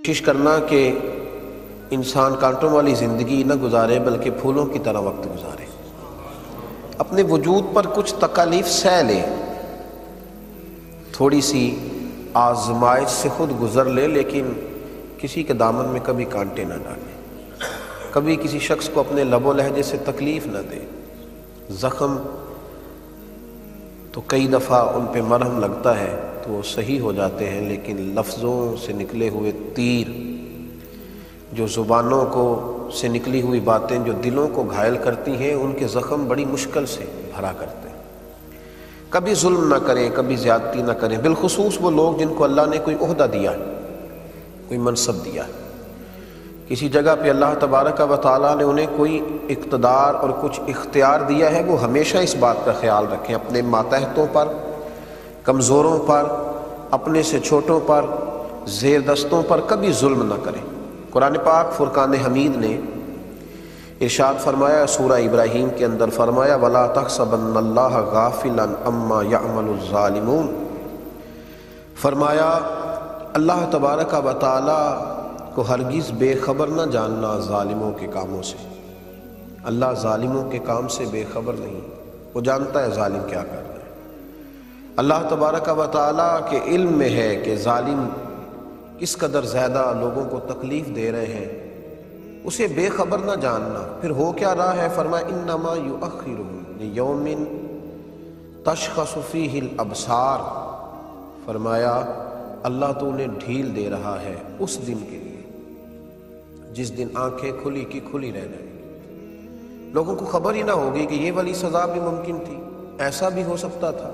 کوشش کرنا کہ انسان کانٹوں والی زندگی نہ گزارے بلکہ پھولوں کی طرح وقت گزارے، اپنے وجود پر کچھ تکالیف سہ لے، تھوڑی سی آزمائش سے خود گزر لے، لیکن کسی کے دامن میں کبھی کانٹے نہ ڈالے، کبھی کسی شخص کو اپنے لب و لہجے سے تکلیف نہ دے۔ زخم تو کئی دفعہ ان پہ مرہم لگتا ہے تو وہ صحیح ہو جاتے ہیں، لیکن لفظوں سے نکلے ہوئے تیر، جو زبانوں کو سے نکلی ہوئی باتیں جو دلوں کو گھائل کرتی ہیں، ان کے زخم بڑی مشکل سے بھرا کرتے ہیں۔ کبھی ظلم نہ کریں، کبھی زیادتی نہ کریں، بالخصوص وہ لوگ جن کو اللہ نے کوئی عہدہ دیا ہے، کوئی منصب دیا ہے، کسی جگہ پہ اللہ تبارک و تعالیٰ نے انہیں کوئی اقتدار اور کچھ اختیار دیا ہے، وہ ہمیشہ اس بات کا خیال رکھیں، اپنے ماتحتوں پر، کمزوروں پر، اپنے سے چھوٹوں پر، زیر دستوں پر کبھی ظلم نہ کریں۔ قرآن پاک فرقان حمید نے ارشاد فرمایا، سورہ ابراہیم کے اندر فرمایا، وَلَا تَحْسَبَنَّ اللَّهَ غَافِلًا عَمَّا يَعْمَلُ الظَّالِمُونَ، فرمایا اللہ تبارک و تعالی کو ہرگز بے خبر نہ جاننا ظالموں کے کاموں سے۔ اللہ ظالموں کے کام سے بے خبر نہیں، وہ جانتا ہے ظالم کیا کر رہے ہیں۔ اللہ تبارک و تعالی کے علم میں ہے کہ ظالم کس قدر زیادہ لوگوں کو تکلیف دے رہے ہیں، اسے بے خبر نہ جاننا۔ پھر ہو کیا رہا ہے؟ فرمایا انما یؤخرهم لیوم تشخص فیہ الابصار، فرمایا اللہ تو انہیں ڈھیل دے رہا ہے اس دن کے لیے جس دن آنکھیں کھلی کی کھلی رہ جائیں گی، لوگوں کو خبر ہی نہ ہوگی کہ یہ والی سزا بھی ممکن تھی، ایسا بھی ہو سکتا تھا،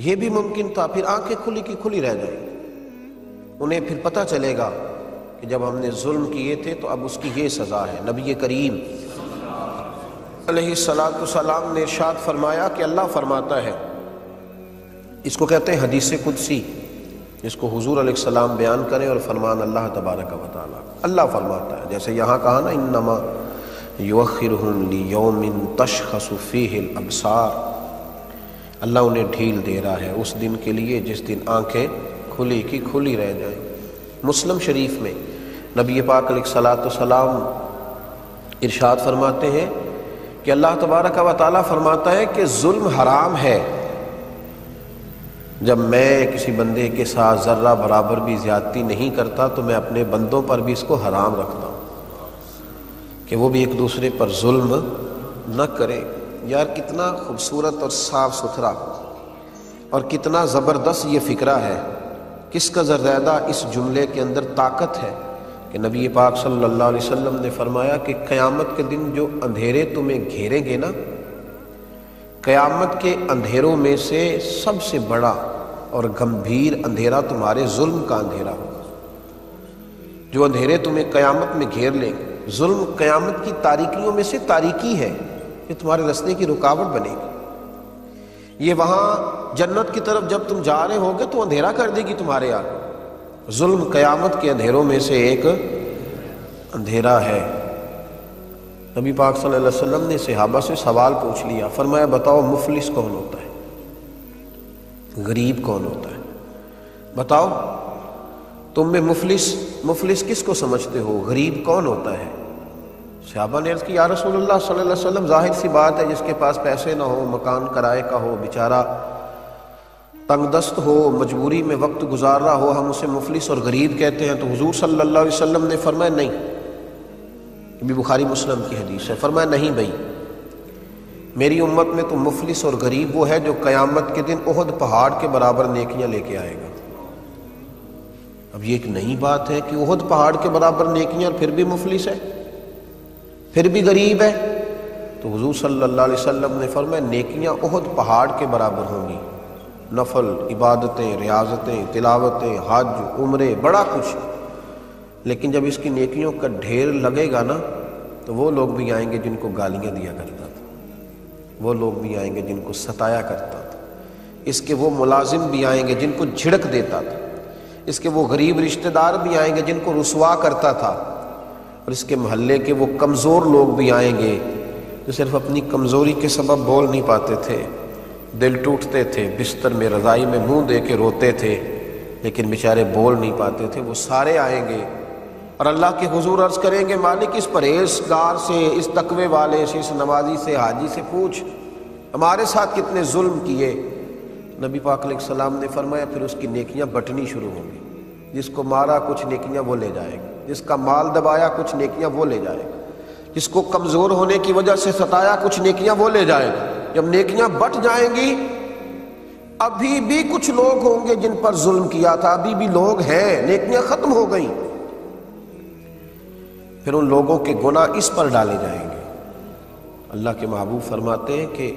یہ بھی ممکن تھا، پھر آنکھیں کھلی کی کھلی رہ جائیں گی۔ انہیں پھر پتہ چلے گا کہ جب ہم نے ظلم کیے تھے تو اب اس کی یہ سزا ہے۔ نبی کریم علیہ السلام نے ارشاد فرمایا کہ اللہ فرماتا ہے، اس کو کہتے ہیں حدیث قدسی، جس کو حضور علیہ السلام بیان کریں اور فرمان اللہ تبارک و تعالی۔ اللہ فرماتا ہے، جیسے یہاں کہا نا انما یؤخرهم لیوم تشخص فیہ الابصار، اللہ انہیں ڈھیل دے رہا ہے اس دن کے لیے جس دن آنکھیں کھلی کی کھلی رہ جائیں۔ مسلم شریف میں نبی پاک علیہ السلام ارشاد فرماتے ہیں کہ اللہ تبارک و تعالی فرماتا ہے کہ ظلم حرام ہے۔ جب میں کسی بندے کے ساتھ ذرہ برابر بھی زیادتی نہیں کرتا تو میں اپنے بندوں پر بھی اس کو حرام رکھتا ہوں کہ وہ بھی ایک دوسرے پر ظلم نہ کرے۔ یار کتنا خوبصورت اور صاف ستھرا اور کتنا زبردست یہ فکرہ ہے، کس کا زیادہ اس جملے کے اندر طاقت ہے کہ نبی پاک صلی اللہ علیہ وسلم نے فرمایا کہ قیامت کے دن جو اندھیرے تمہیں گھیریں گے نا، قیامت کے اندھیروں میں سے سب سے بڑا اور گمبھیر اندھیرا تمہارے ظلم کا اندھیرا ہوگا۔ جو اندھیرے تمہیں قیامت میں گھیر لیں گے، ظلم قیامت کی تاریکیوں میں سے تاریکی ہے، یہ تمہارے راستے کی رکاوٹ بنے گی۔ یہ وہاں جنت کی طرف جب تم جا رہے ہوگے تو اندھیرا کر دے گی تمہارے آگے۔ ظلم قیامت کے اندھیروں میں سے ایک اندھیرا ہے۔ نبی پاک صلی اللہ علیہ وسلم نے صحابہ سے سوال پوچھ لیا، فرمایا بتاؤ مفلس کون ہوتا ہے، غریب کون ہوتا ہے؟ بتاؤ تم میں مفلس کس کو سمجھتے ہو، غریب کون ہوتا ہے؟ صحابہ نے عرض کی یا رسول اللہ صلی اللہ علیہ وسلم، ظاہر سی بات ہے جس کے پاس پیسے نہ ہو، مکان کرائے کا ہو، بیچارہ تنگ دست ہو، مجبوری میں وقت گزار رہا ہو، ہم اسے مفلس اور غریب کہتے ہیں۔ تو حضور صلی اللہ علیہ وسلم نے فرمایا نہیں، یہ بھی بخاری مسلم کی حدیث ہے، فرمایا نہیں بھائی، میری امت میں تو مفلس اور غریب وہ ہے جو قیامت کے دن احد پہاڑ کے برابر نیکیاں لے کے آئے گا۔ اب یہ ایک نئی بات ہے کہ احد پہاڑ کے برابر نیکیاں اور پھر بھی مفلس ہے، پھر بھی غریب ہے۔ تو حضور صلی اللہ علیہ وسلم نے فرمایا نیکیاں احد پہاڑ کے برابر ہوں گی، نفل، عبادتیں، ریاضتیں، تلاوتیں، حج، عمرے، بڑا کچھ، لیکن جب اس کی نیکیوں کا ڈھیر لگے گا نا تو وہ لوگ بھی آئیں گے جن کو گالیاں دیا کرتا تھا، وہ لوگ بھی آئیں گے جن کو ستایا کرتا تھا، اس کے وہ ملازم بھی آئیں گے جن کو جھڑک دیتا تھا، اس کے وہ غریب رشتہ دار بھی آئیں گے جن کو رسوا کرتا تھا، اور اس کے محلے کے وہ کمزور لوگ بھی آئیں گے جو صرف اپنی کمزوری کے سبب بول نہیں پاتے تھے، دل ٹوٹتے تھے، بستر میں رضائی میں منہ دے کے روتے تھے، لیکن بیچارے بول نہیں پاتے تھے، وہ سارے آئیں گے اور اللہ کے حضور عرض کریں گے مالک اس پرہیزگار سے، اس تقوی والے سے، اس نمازی سے، حاجی سے پوچھ ہمارے ساتھ کتنے ظلم کیے۔ نبی پاک علیہ السلام نے فرمایا پھر اس کی نیکیاں بٹنی شروع ہوں گی، جس کو مارا کچھ نیکیاں وہ لے جائے گا، جس کا مال دبایا کچھ نیکیاں وہ لے جائے گا، جس کو کمزور ہونے کی وجہ سے ستایا کچھ نیکیاں وہ لے جائے گا۔ جب نیکیاں بٹ جائیں گی، ابھی بھی کچھ لوگ ہوں گے جن پر ظلم کیا تھا، ابھی بھی لوگ ہیں، نیکیاں ختم ہو گئیں، پھر ان لوگوں کے گناہ اس پر ڈالے جائیں گے۔ اللہ کے محبوب فرماتے ہیں کہ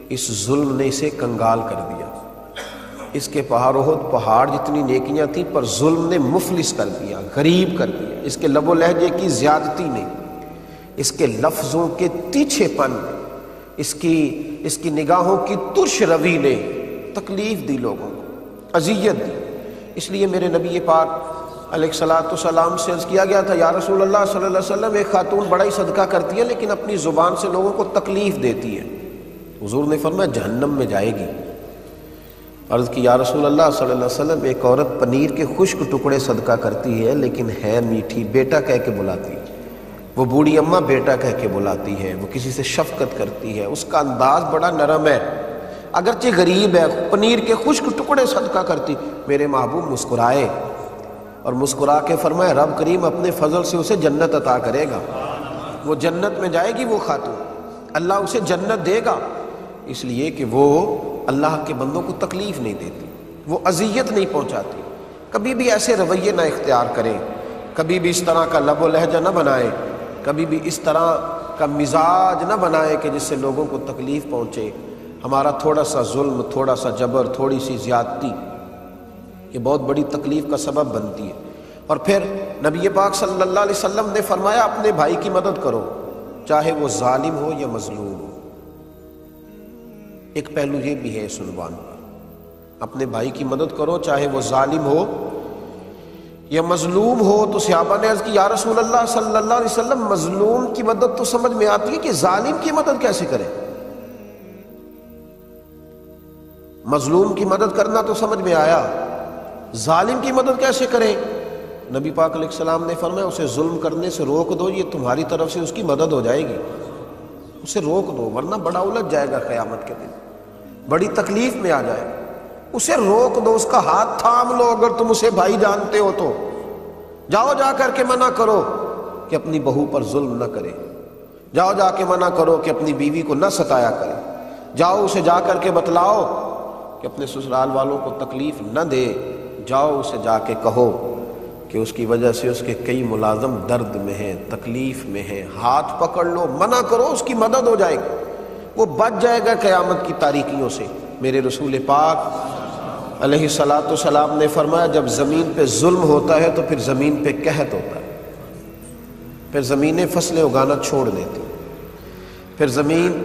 اس ظلم نے اسے کنگال کر دیا، اس کے پہاڑ جتنی نیکیاں تھیں پر ظلم نے مفلس کر دیا، غریب کر دیا۔ اس کے لب و لہجے کی زیادتی نے، اس کے لفظوں کے تیچھے پن، اس کی نگاہوں کی ترش روی نے تکلیف دی، لوگوں کو اذیت دی۔ اس لیے میرے نبی پاک علیہ الصلوۃ والسلام سے عرض کیا گیا تھا یا رسول اللہ صلی اللہ علیہ وسلم، ایک خاتون بڑا ہی صدقہ کرتی ہے لیکن اپنی زبان سے لوگوں کو تکلیف دیتی ہے۔ حضور نے فرمایا جہنم میں جائے گی۔ عرض کی یا رسول اللہ صلی اللہ علیہ وسلم، ایک عورت پنیر کے خشک ٹکڑے صدقہ کرتی ہے لیکن ہے میٹھی، بیٹا کہہ کے بلاتی ہے، وہ بوڑھی اماں بیٹا کہہ کے بلاتی ہے، وہ کسی سے شفقت کرتی ہے، اس کا انداز بڑا نرم ہے، اگرچہ غریب ہے، پنیر کے خشک ٹکڑے صدقہ کرتی۔ میرے محبوب مسکرائے اور مسکرا کے فرمائے رب کریم اپنے فضل سے اسے جنت عطا کرے گا، وہ جنت میں جائے گی، وہ خاتون اللہ اسے جنت دے گا، اس لیے کہ وہ اللہ کے بندوں کو تکلیف نہیں دیتی، وہ اذیت نہیں پہنچاتی۔ کبھی بھی ایسے رویے نہ اختیار کریں، کبھی بھی اس طرح کا لب و لہجہ نہ بنائیں، کبھی بھی اس طرح کا مزاج نہ بنائیں کہ جس سے لوگوں کو تکلیف پہنچے۔ ہمارا تھوڑا سا ظلم، تھوڑا سا جبر، تھوڑی سی زیادتی یہ بہت بڑی تکلیف کا سبب بنتی ہے۔ اور پھر نبی پاک صلی اللہ علیہ وسلم نے فرمایا اپنے بھائی کی مدد کرو، چاہے وہ ظالم ہو یا مظلوم ہو۔ ایک پہلو یہ بھی ہے اس عنوان پر، اپنے بھائی کی مدد کرو چاہے وہ ظالم ہو یا مظلوم ہو۔ تو صحابہ نے عرض کی یا رسول اللہ صلی اللہ علیہ وسلم، مظلوم کی مدد تو سمجھ میں آتی ہے کہ ظالم کی مدد کیسے کریں؟ مظلوم کی مدد کرنا تو سمجھ میں آیا، ظالم کی مدد کیسے کریں؟ نبی پاک علیہ السلام نے فرمایا اسے ظلم کرنے سے روک دو، یہ تمہاری طرف سے اس کی مدد ہو جائے گی، اسے روک دو ورنہ بڑا الجھ جائے گا، قیامت کے دن بڑی تکلیف میں آ جائے گا۔ اسے روک دو، اس کا ہاتھ تھام لو، اگر تم اسے بھائی جانتے ہو تو جاؤ جا کر کے منع کرو کہ اپنی بہو پر ظلم نہ کرے، جاؤ جا کے منع کرو کہ اپنی بیوی کو نہ ستایا کرے، جاؤ اسے جا کر کے بتلاؤ کہ اپنے سسرال والوں کو تکلیف نہ دے، جاؤ اسے جا کے کہو کہ اس کی وجہ سے اس کے کئی ملازم درد میں ہیں، تکلیف میں ہیں، ہاتھ پکڑ لو، منع کرو، اس کی مدد ہو جائے گی، وہ بچ جائے گا قیامت کی تاریکیوں سے۔ میرے رسول پاک علیہ الصلوۃ والسلام نے فرمایا جب زمین پہ ظلم ہوتا ہے تو پھر زمین پہ قحط ہوتا ہے، پھر زمینیں فصلیں اگانا چھوڑ دیتی، پھر زمین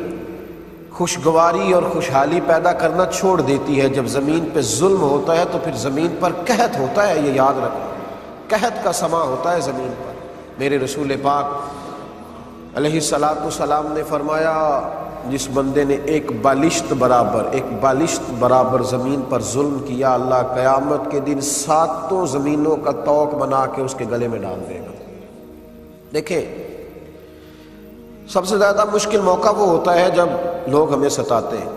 خوشگواری اور خوشحالی پیدا کرنا چھوڑ دیتی ہے۔ جب زمین پہ ظلم ہوتا ہے تو پھر زمین پر قحط ہوتا ہے، یہ یاد رکھو، قحط کا سما ہوتا ہے زمین پر۔ میرے رسول پاک علیہ الصلوۃ والسلام نے فرمایا جس بندے نے ایک بالشت برابر زمین پر ظلم کیا، اللہ قیامت کے دن 7 زمینوں کا طوق بنا کے اس کے گلے میں ڈال دے گا۔ دیکھیں سب سے زیادہ مشکل موقع وہ ہوتا ہے جب لوگ ہمیں ستاتے ہیں،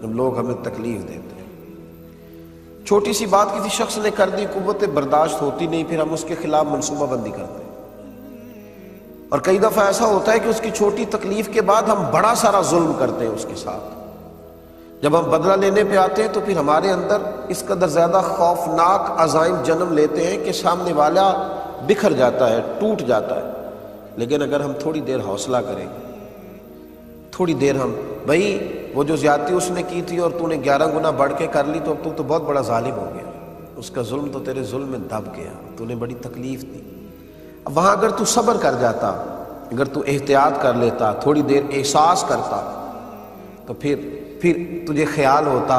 جب لوگ ہمیں تکلیف دیتے ہیں، چھوٹی سی بات کسی شخص نے کر دی، قوت برداشت ہوتی نہیں، پھر ہم اس کے خلاف منصوبہ بندی کرتے ہیں، اور کئی دفعہ ایسا ہوتا ہے کہ اس کی چھوٹی تکلیف کے بعد ہم بڑا سارا ظلم کرتے ہیں اس کے ساتھ۔ جب ہم بدلہ لینے پہ آتے ہیں تو پھر ہمارے اندر اس قدر زیادہ خوفناک عزائم جنم لیتے ہیں کہ سامنے والا بکھر جاتا ہے، ٹوٹ جاتا ہے۔ لیکن اگر ہم تھوڑی دیر حوصلہ کریں، تھوڑی دیر ہم بھائی وہ جو زیادتی اس نے کی تھی اور تو نے 11 گنا بڑھ کے کر لی، تو اب تو بہت بڑا ظالم ہو گیا، اس کا ظلم تو تیرے ظلم میں دب گیا، تو نے بڑی تکلیف دی۔ اب وہاں اگر تو صبر کر جاتا، اگر تو احتیاط کر لیتا، تھوڑی دیر احساس کرتا، تو پھر تجھے خیال ہوتا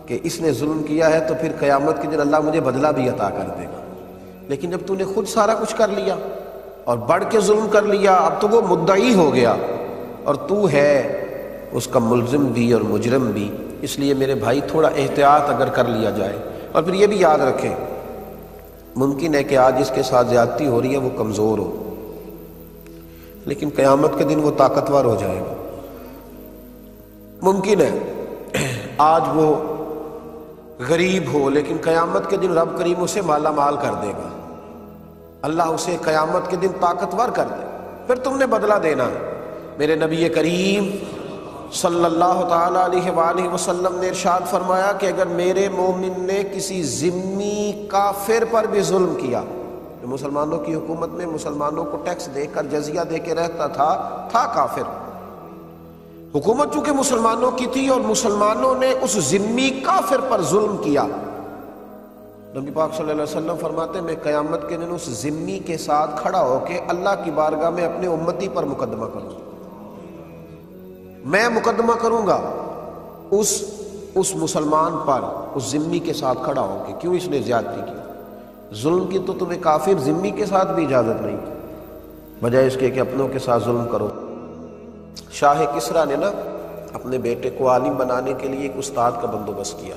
کہ اس نے ظلم کیا ہے تو پھر قیامت کے دن اللہ مجھے بدلہ بھی عطا کر دے گا۔ لیکن جب تو نے خود سارا کچھ کر لیا اور بڑھ کے ظلم کر لیا، اب تو وہ مدعی ہو گیا اور تو ہے اس کا ملزم بھی اور مجرم بھی۔ اس لیے میرے بھائی تھوڑا احتیاط اگر کر لیا جائے، اور پھر یہ بھی یاد رکھیں، ممکن ہے کہ آج جس کے ساتھ زیادتی ہو رہی ہے وہ کمزور ہو، لیکن قیامت کے دن وہ طاقتور ہو جائے گا۔ ممکن ہے آج وہ غریب ہو، لیکن قیامت کے دن رب کریم اسے مالا مال کر دے گا، اللہ اسے قیامت کے دن طاقتور کر دے، پھر تم نے بدلہ دینا ہے۔ میرے نبی کریم صلی اللہ تعالی علیہ وآلہ وسلم نے ارشاد فرمایا کہ اگر میرے مومن نے کسی ذمی کافر پر بھی ظلم کیا، جو مسلمانوں کی حکومت میں مسلمانوں کو ٹیکس دے کر جزیہ دے کے رہتا تھا کافر، حکومت چونکہ مسلمانوں کی تھی اور مسلمانوں نے اس ذمی کافر پر ظلم کیا، نبی پاک صلی اللہ علیہ وسلم فرماتے ہیں میں قیامت کے دن اس ذمی کے ساتھ کھڑا ہو کے اللہ کی بارگاہ میں اپنے امتی پر مقدمہ کروں گا، میں مقدمہ کروں گا اس مسلمان پر، اس ذمی کے ساتھ کھڑا ہو کے، کیوں اس نے زیادتی کی، ظلم کی تو تمہیں کافر ذمی کے ساتھ بھی اجازت نہیں، بجائے اس کے کہ اپنوں کے ساتھ ظلم کرو۔ شاہ کسریٰ نے اپنے بیٹے کو عالم بنانے کے لیے ایک استاد کا بندوبست کیا،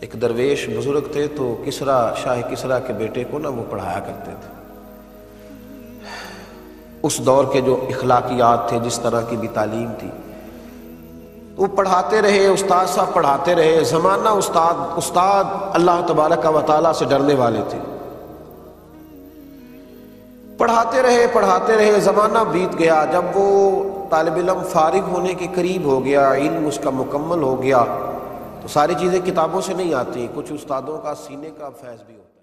ایک درویش بزرگ تھے تو شاہ کسریٰ کے بیٹے کو وہ پڑھایا کرتے تھے۔ اس دور کے جو اخلاقیات تھے، جس طرح کی بھی تعلیم تھی، وہ پڑھاتے رہے، استاد صاحب پڑھاتے رہے، زمانہ استاد اللہ تبارک و تعالیٰ سے ڈرنے والے تھے، پڑھاتے رہے، زمانہ بیت گیا، جب وہ طالب علم فارغ ہونے کے قریب ہو گیا، علم اس کا مکمل ہو گیا، تو ساری چیزیں کتابوں سے نہیں آتی، کچھ استادوں کا سینے کا فیض بھی ہوتا ہے۔